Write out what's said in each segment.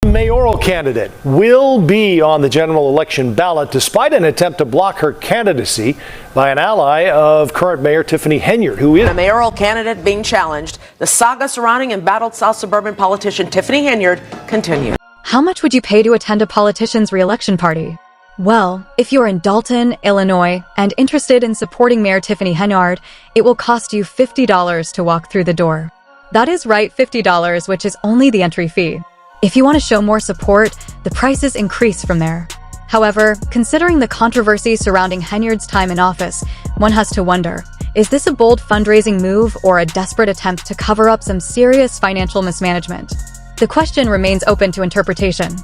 Mayoral candidate will be on the general election ballot despite an attempt to block her candidacy by an ally of current Mayor Tiffany Henyard, who is the mayoral candidate being challenged. The saga surrounding embattled South suburban politician Tiffany Henyard continues. How much would you pay to attend a politician's re-election party? Well, if you're in Dalton, Illinois, and interested in supporting Mayor Tiffany Henyard, it will cost you $50 to walk through the door. That is right, $50, which is only the entry fee. If you want to show more support, the prices increase from there. However, considering the controversy surrounding Henyard's time in office, one has to wonder, is this a bold fundraising move or a desperate attempt to cover up some serious financial mismanagement? The question remains open to interpretation.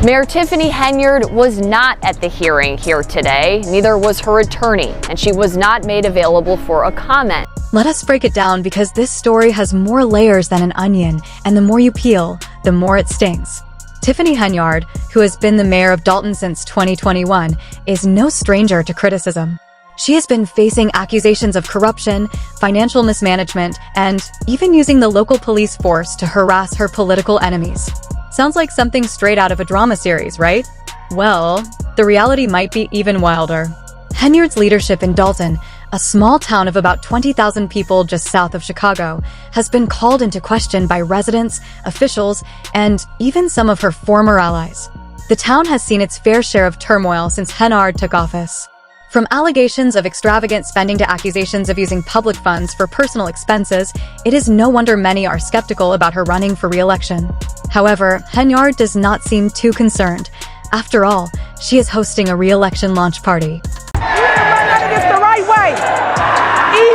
Mayor Tiffany Henyard was not at the hearing here today. Neither was her attorney, and she was not made available for a comment. Let us break it down because this story has more layers than an onion, and the more you peel, the more it stings. Tiffany Henyard, who has been the mayor of Dalton since 2021, is no stranger to criticism. She has been facing accusations of corruption, financial mismanagement, and even using the local police force to harass her political enemies. Sounds like something straight out of a drama series, right? Well, the reality might be even wilder. Henyard's leadership in Dalton, a small town of about 20,000 people just south of Chicago, has been called into question by residents, officials, and even some of her former allies. The town has seen its fair share of turmoil since Henyard took office. From allegations of extravagant spending to accusations of using public funds for personal expenses, it is no wonder many are skeptical about her running for re-election. However, Henyard does not seem too concerned. After all, she is hosting a re-election launch party. The right way.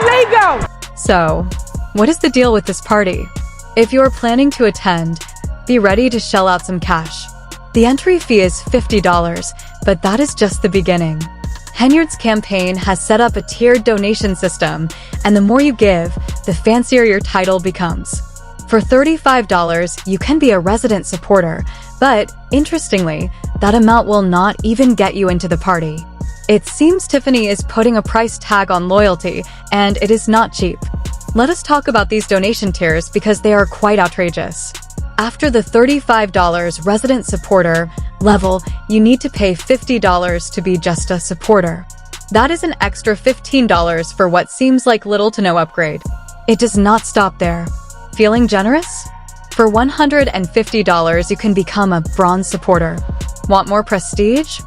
Illegal. So, what is the deal with this party? If you're planning to attend, be ready to shell out some cash. The entry fee is $50, but that is just the beginning. Henyard's campaign has set up a tiered donation system, and the more you give, the fancier your title becomes. For $35, you can be a resident supporter, but interestingly, that amount will not even get you into the party. It seems Tiffany is putting a price tag on loyalty, and it is not cheap. Let us talk about these donation tiers because they are quite outrageous. After the $35 resident supporter level, you need to pay $50 to be just a supporter. That is an extra $15 for what seems like little to no upgrade. It does not stop there. Feeling generous? For $150, you can become a bronze supporter. Want more prestige?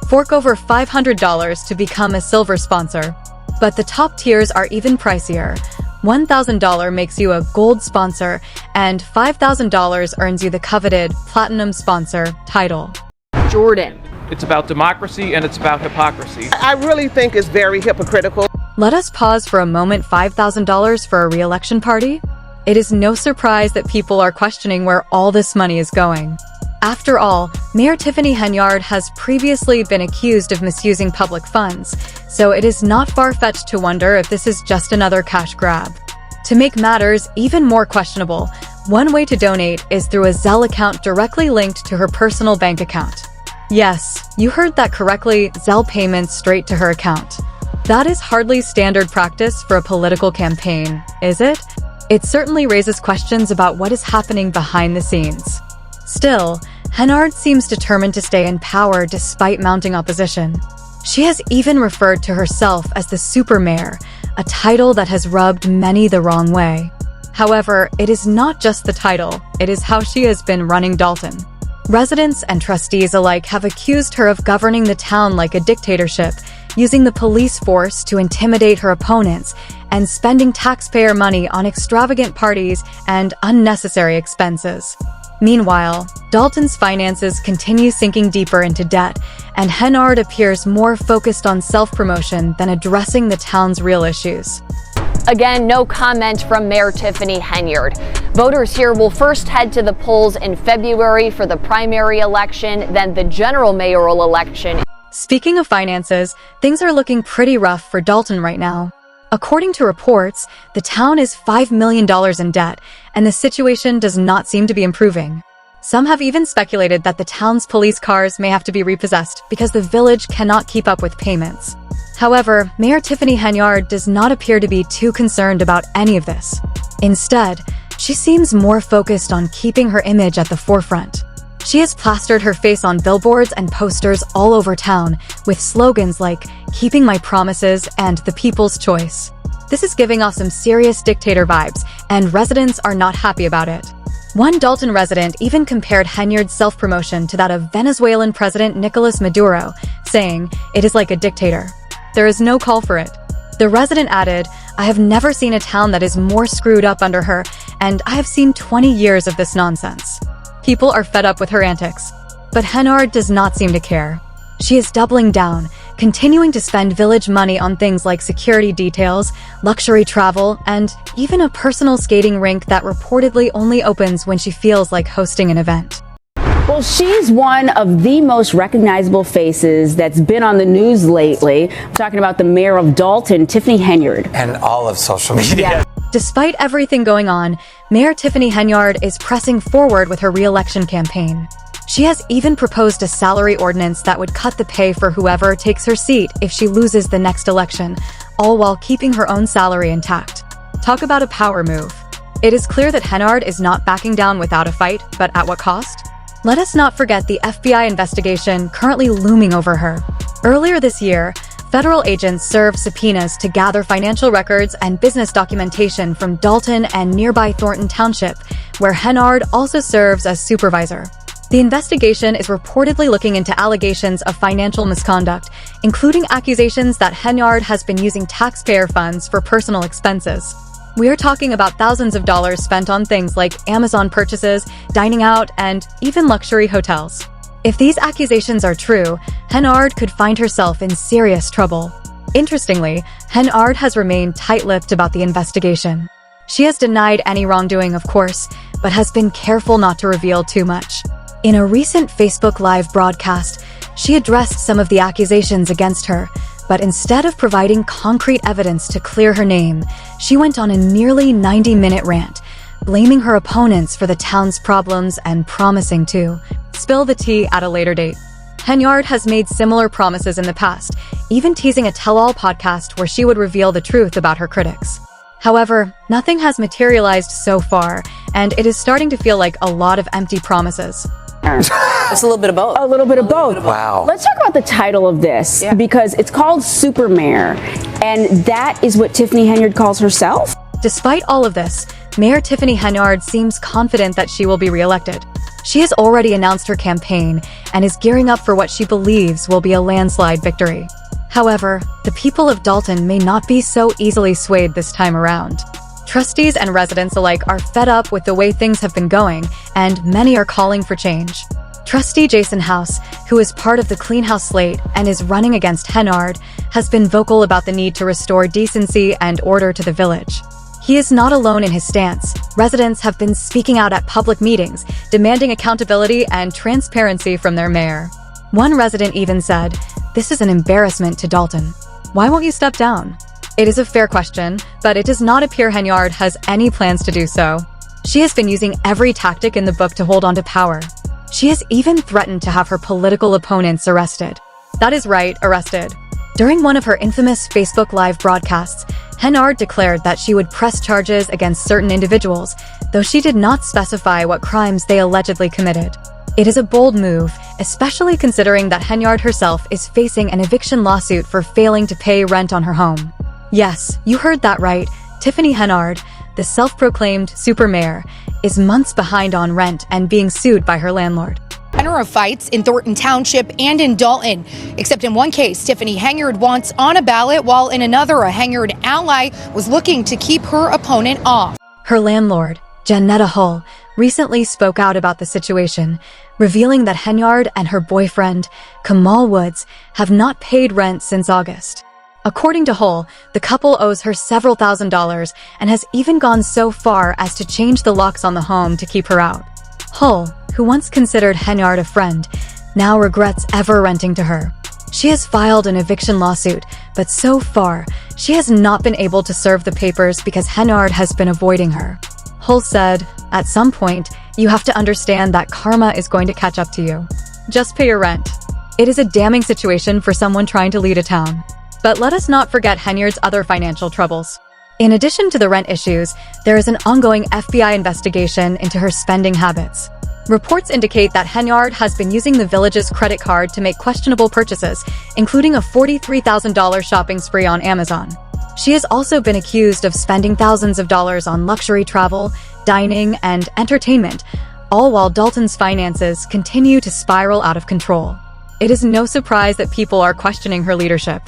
Fork over $500 to become a silver sponsor. But the top tiers are even pricier. $1,000 makes you a gold sponsor, and $5,000 earns you the coveted platinum sponsor title. Jordan. It's about democracy and it's about hypocrisy. I really think it's very hypocritical. Let us pause for a moment. $5,000 for a re-election party? It is no surprise that people are questioning where all this money is going. After all, Mayor Tiffany Henyard has previously been accused of misusing public funds, so it is not far-fetched to wonder if this is just another cash grab. To make matters even more questionable, one way to donate is through a Zelle account directly linked to her personal bank account. Yes, you heard that correctly, Zelle payments straight to her account. That is hardly standard practice for a political campaign, is it? It certainly raises questions about what is happening behind the scenes. Still, Henyard seems determined to stay in power despite mounting opposition. She has even referred to herself as the super mayor, a title that has rubbed many the wrong way. However, it is not just the title, it is how she has been running Dalton. Residents and trustees alike have accused her of governing the town like a dictatorship, using the police force to intimidate her opponents, and spending taxpayer money on extravagant parties and unnecessary expenses. Meanwhile, Dalton's finances continue sinking deeper into debt, and Henyard appears more focused on self-promotion than addressing the town's real issues. Again, no comment from Mayor Tiffany Henyard. Voters here will first head to the polls in February for the primary election, then the general mayoral election. Speaking of finances, things are looking pretty rough for Dalton right now. According to reports, the town is $5 million in debt, and the situation does not seem to be improving. Some have even speculated that the town's police cars may have to be repossessed because the village cannot keep up with payments. However, Mayor Tiffany Henyard does not appear to be too concerned about any of this. Instead, she seems more focused on keeping her image at the forefront. She has plastered her face on billboards and posters all over town with slogans like "Keeping My Promises" and "The People's Choice." This is giving off some serious dictator vibes, and residents are not happy about it. One Dalton resident even compared Henyard's self-promotion to that of Venezuelan President Nicolas Maduro, saying, "It is like a dictator. There is no call for it." The resident added, "I have never seen a town that is more screwed up under her, and I have seen 20 years of this nonsense." People are fed up with her antics. But Henyard does not seem to care. She is doubling down, continuing to spend village money on things like security details, luxury travel, and even a personal skating rink that reportedly only opens when she feels like hosting an event. Well, she's one of the most recognizable faces that's been on the news lately. I'm talking about the mayor of Dalton, Tiffany Henyard. And all of social media. Yeah. Despite everything going on, Mayor Tiffany Henyard is pressing forward with her re-election campaign. She has even proposed a salary ordinance that would cut the pay for whoever takes her seat if she loses the next election, all while keeping her own salary intact. Talk about a power move. It is clear that Henyard is not backing down without a fight, but at what cost? Let us not forget the FBI investigation currently looming over her. Earlier this year, federal agents served subpoenas to gather financial records and business documentation from Dalton and nearby Thornton Township, where Henyard also serves as supervisor. The investigation is reportedly looking into allegations of financial misconduct, including accusations that Henyard has been using taxpayer funds for personal expenses. We are talking about thousands of dollars spent on things like Amazon purchases, dining out, and even luxury hotels. If these accusations are true, Henyard could find herself in serious trouble. Interestingly, Henyard has remained tight-lipped about the investigation. She has denied any wrongdoing, of course, but has been careful not to reveal too much. In a recent Facebook Live broadcast, she addressed some of the accusations against her, but instead of providing concrete evidence to clear her name, she went on a nearly 90-minute rant, blaming her opponents for the town's problems and promising to spill the tea at a later date. Henyard has made similar promises in the past, even teasing a tell-all podcast where she would reveal the truth about her critics. However, nothing has materialized so far, and it is starting to feel like a lot of empty promises. It's a little bit of both. A little bit of both. Wow. Let's talk about the title of this, because it's called Super Mayor, and that is what Tiffany Henyard calls herself. Despite all of this, Mayor Tiffany Henyard seems confident that she will be reelected. She has already announced her campaign and is gearing up for what she believes will be a landslide victory. However, the people of Dalton may not be so easily swayed this time around. Trustees and residents alike are fed up with the way things have been going, and many are calling for change. Trustee Jason House, who is part of the Clean House slate and is running against Henyard, has been vocal about the need to restore decency and order to the village. He is not alone in his stance. Residents have been speaking out at public meetings, demanding accountability and transparency from their mayor. One resident even said, "This is an embarrassment to Dalton. Why won't you step down?" It is a fair question, but it does not appear Henyard has any plans to do so. She has been using every tactic in the book to hold on to power. She has even threatened to have her political opponents arrested. That is right, arrested. During one of her infamous Facebook Live broadcasts, Henyard declared that she would press charges against certain individuals, though she did not specify what crimes they allegedly committed. It is a bold move, especially considering that Henyard herself is facing an eviction lawsuit for failing to pay rent on her home. Yes, you heard that right. Tiffany Henyard, the self-proclaimed super mayor, is months behind on rent and being sued by her landlord. Manner of fights in Thornton Township and in Dalton. Except in one case, Tiffany Henyard wants on a ballot, while in another, a Henyard ally was looking to keep her opponent off. Her landlord, Janetta Hull, recently spoke out about the situation, revealing that Henyard and her boyfriend, Kamal Woods, have not paid rent since August. According to Hull, the couple owes her several $1,000s and has even gone so far as to change the locks on the home to keep her out. Hull, who once considered Henyard a friend, now regrets ever renting to her. She has filed an eviction lawsuit, but so far, she has not been able to serve the papers because Henyard has been avoiding her. Hull said, "At some point, you have to understand that karma is going to catch up to you. Just pay your rent." It is a damning situation for someone trying to lead a town. But let us not forget Henyard's other financial troubles. In addition to the rent issues, there is an ongoing FBI investigation into her spending habits. Reports indicate that Henyard has been using the village's credit card to make questionable purchases, including a $43,000 shopping spree on Amazon. She has also been accused of spending thousands of dollars on luxury travel, dining, and entertainment, all while Dalton's finances continue to spiral out of control. It is no surprise that people are questioning her leadership.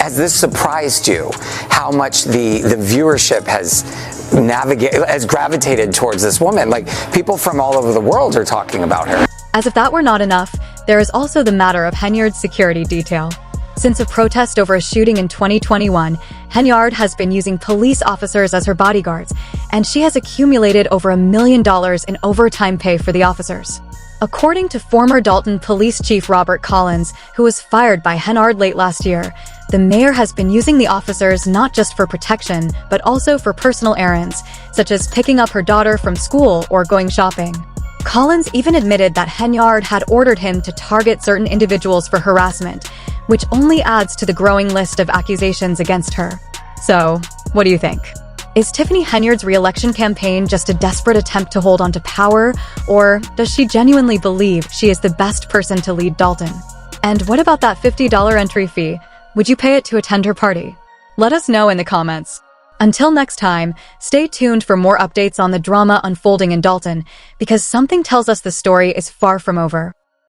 Has this surprised you, how much the viewership has gravitated towards this woman? Like, people from all over the world are talking about her. As if that were not enough, there is also the matter of Henyard's security detail. Since a protest over a shooting in 2021, Henyard has been using police officers as her bodyguards, and she has accumulated over $1 million in overtime pay for the officers. According to former Dalton Police Chief Robert Collins, who was fired by Henyard late last year, the mayor has been using the officers not just for protection, but also for personal errands, such as picking up her daughter from school or going shopping. Collins even admitted that Henyard had ordered him to target certain individuals for harassment, which only adds to the growing list of accusations against her. So, what do you think? Is Tiffany Henyard's re-election campaign just a desperate attempt to hold on to power, or does she genuinely believe she is the best person to lead Dalton? And what about that $50 entry fee? Would you pay it to attend her party? Let us know in the comments. Until next time, stay tuned for more updates on the drama unfolding in Dalton, because something tells us the story is far from over.